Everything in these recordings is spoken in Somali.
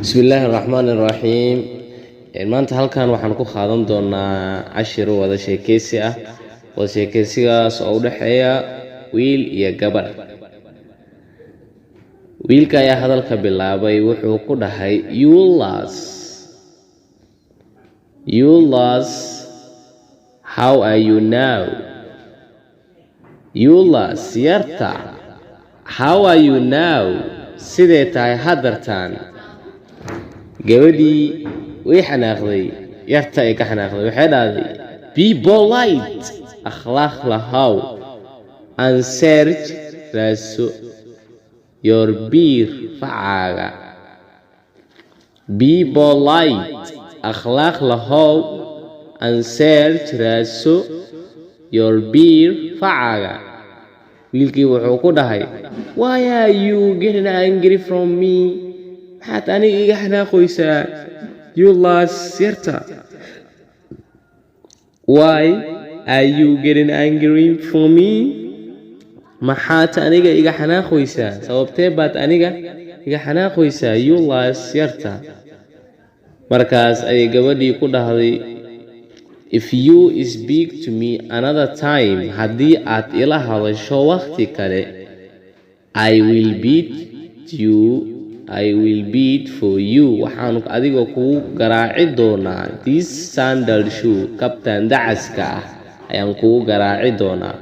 bismillaahi raxmaani raxiim maanta halkan waxaan ku qaadan doonaa cashir wada sheekeysi ah wada sheekeysigaas oo u dhaxeeya wiil iyo gabar. wiilka ayaa hadalka bilaabay, wuxuu ku dhahay Yulas, how are you now? Yulas yarta, how are you now? sidee tahay hadartaan? gabadhii way xanaaqday, yarta ay ka xanaaqday, waxay dhahday be polite, akhlaaq lahaw, and search raaso your beer facaaga. be polite, akhlaaq lahaw, and search raaso your beer facaaga. wiilkii wuxuu ku dhahay why are you getting angry from me? maxaad aniga iga xanaaqaysaa? Yulas yarta, why are you getting angry from me? maxaad aniga iga xanaaqaysaa? sababtee baad aniga iga xanaaqaysaa? Yulas yarta. markaas ayay gabadhii ku dhahday if you speak to me another time, haddii aad ila hadasho waqti kale, I will beat for you, waxaan adiga kugu garaaci doonaa this sandal shoe, kabtan dacaska ah ayaan kugu garaaci doonaa.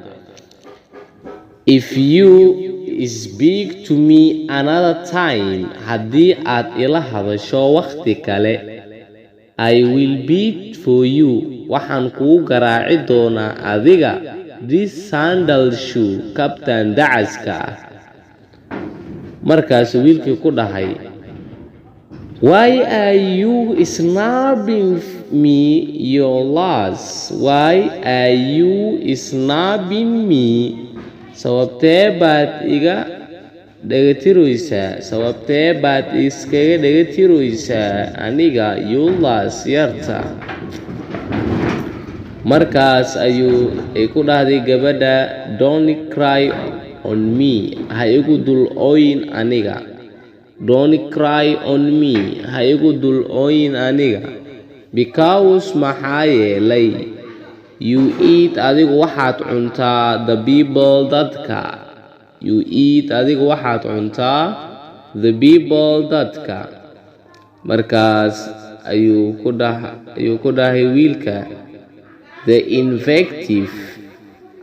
if you speak to me another time, haddii aad ila hadasho waqti kale, I will beat for you, waxaan kugu garaaci doonaa adiga this sandal shoe, kabtan dacaska ah. markaas wiilkii ku dhahay why are you snapping me, Yulas? why are you snapping me? sababtee baad iga dhagatiraysaa? sababtee baad iskaga dhagatiraysaa aniga? Yulas yarta. markaas ay ku dhahday gabadha don't cry on me, ha igu dul ooyin aniga. don't cry on me, ha igu dul ooyin aniga. because maxaa yeelay you eat, adigu waxaad cuntaa the people, dadka. you eat, adigu waxaad cuntaa the people, dadka. markaas ayuu ku dhahay wiilka the invective,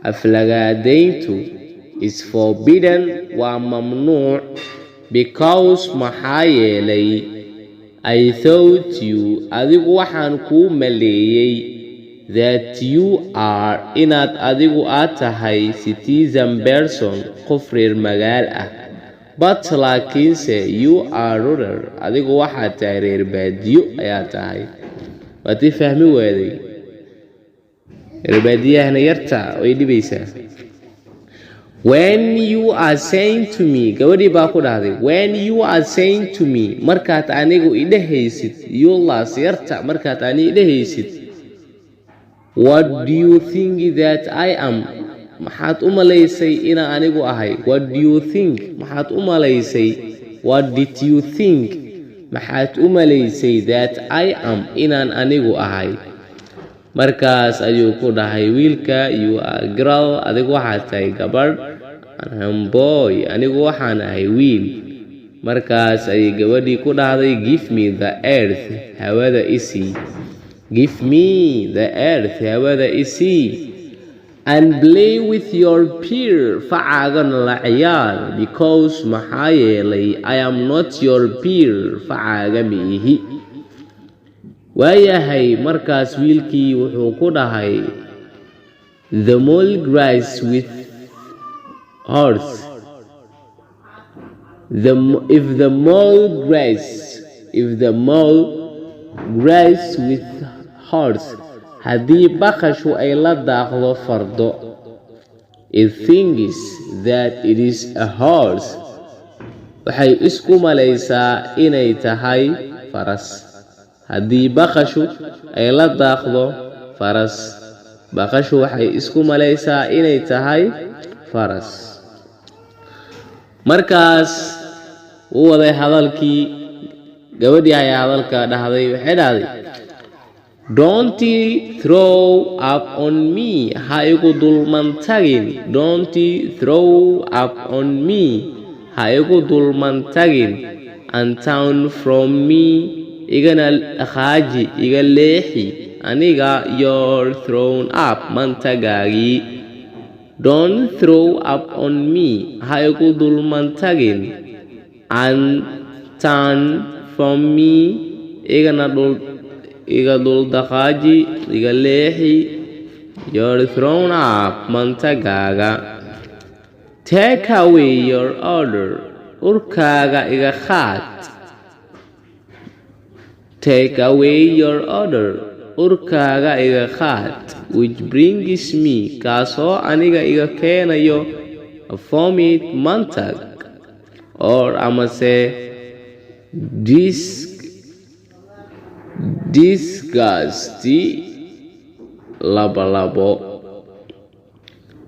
aflagaadayntu, is forbidden, waa mamnuuc. because maxaa yeelay I thought you, adigu waxaan kuu maleeyay that you are, inaad adigu tahay citizen person, qof reer magaal ah. but laakiinse you are rural, adigu waxaad tahay reer baadiyo ayaa tahay. waad i fahmi waaday? reer baadiyahana yarta way dhibaysaa. when you are saying to me, gabadhii baa ku dhahday when you are saying to me, markaad anigu idhahaysid. Yulas yarta, markaad anigu idhahaysid what do you think that I am? maxaad u malaysay inaan anigu ahay? what do you think? maxaad u malaysay? what did you think? maxaad u malaysay that I am, inaan anigu ahay? markaas ayuu ku dhahay wiilka you are girl, adigu waxaad tahay gabadh, and I'm boy, anigu waxaan ahay wiil. markaas ayay gabadhii ku dhahday give me the earth, hawada isii. give me the earth, hawada isii. and play with your peer, facaagana la ciyaar. because maxaa yeelay I am not your peer, facaaga miihi. waayahay. markaas wiilkii wuxuu ku dhahay the mole grass with horse. if the mole grass with horse, haddii baqashu ay la daaqdo fardo, it thinks that it is a horse, waxay isku malaysaa inay tahay faras. haddii baqashu ay la daaqdo faras, baqashu waxay isku malaysaa inay tahay faras. markaas wuu waday hadalkii gabadhii ayaa hadalka dhahday waxay dhahday don't throw up on me ha igu dulmantagin don't throw up on me ha igu dulmantagin and turn from me igana khaaji iga leexi aniga you're thrown up mantagaagii don't throw up on me ha igu dulmantagin and turn from me iga dul dhaqaaji iga leexi you're thrown up mantagaaga take away your order urkaaga iga qaad take away your order urkaaga iga qaad which brings me kaasoo aniga iga keenayo a vomit mantag or amase disgusty labo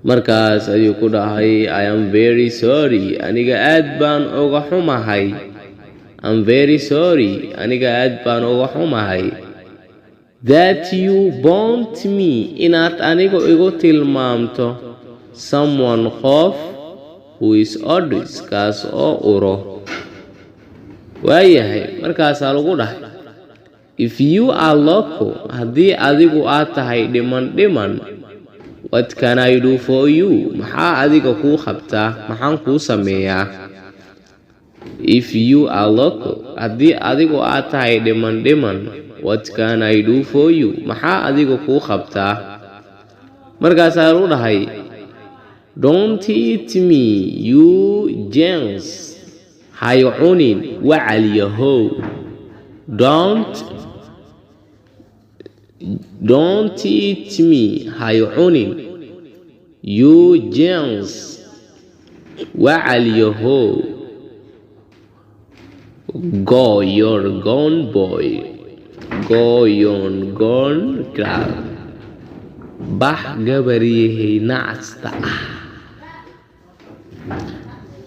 markaas ayuu ku dhahay I am very sorry aniga aad baan uga xumahay I'm very sorry aniga aad baan uga xumahay that you want me inaad aniga igu tilmaamto someone qof who is odorous kaas oo uro waayahay markaasaa lagu dhahay if you are local haddii adigu aad tahay dhiman what can I do for you maxaa adiga kuu qabtaa maxaan kuu sameeyaa if you are local haddii adigu aad tahay dhiman what can I do for you maxaa adiga kuu qabtaa markaasaa lagu dhahay don't eat me you gents hay cunin wacal yahow don't eat me hay cunin you gents wacal yahow go your gone boy go your gone girl bax gabaryahay nacasta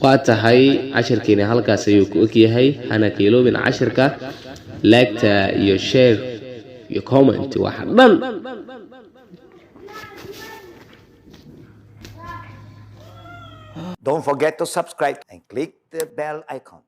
waa tahay casharkeena halkaas ayuu ku ogyahay hana kiiloobin casharka laagta iyo share iyo comment waxa dhan Don't forget to subscribe and click the bell icon.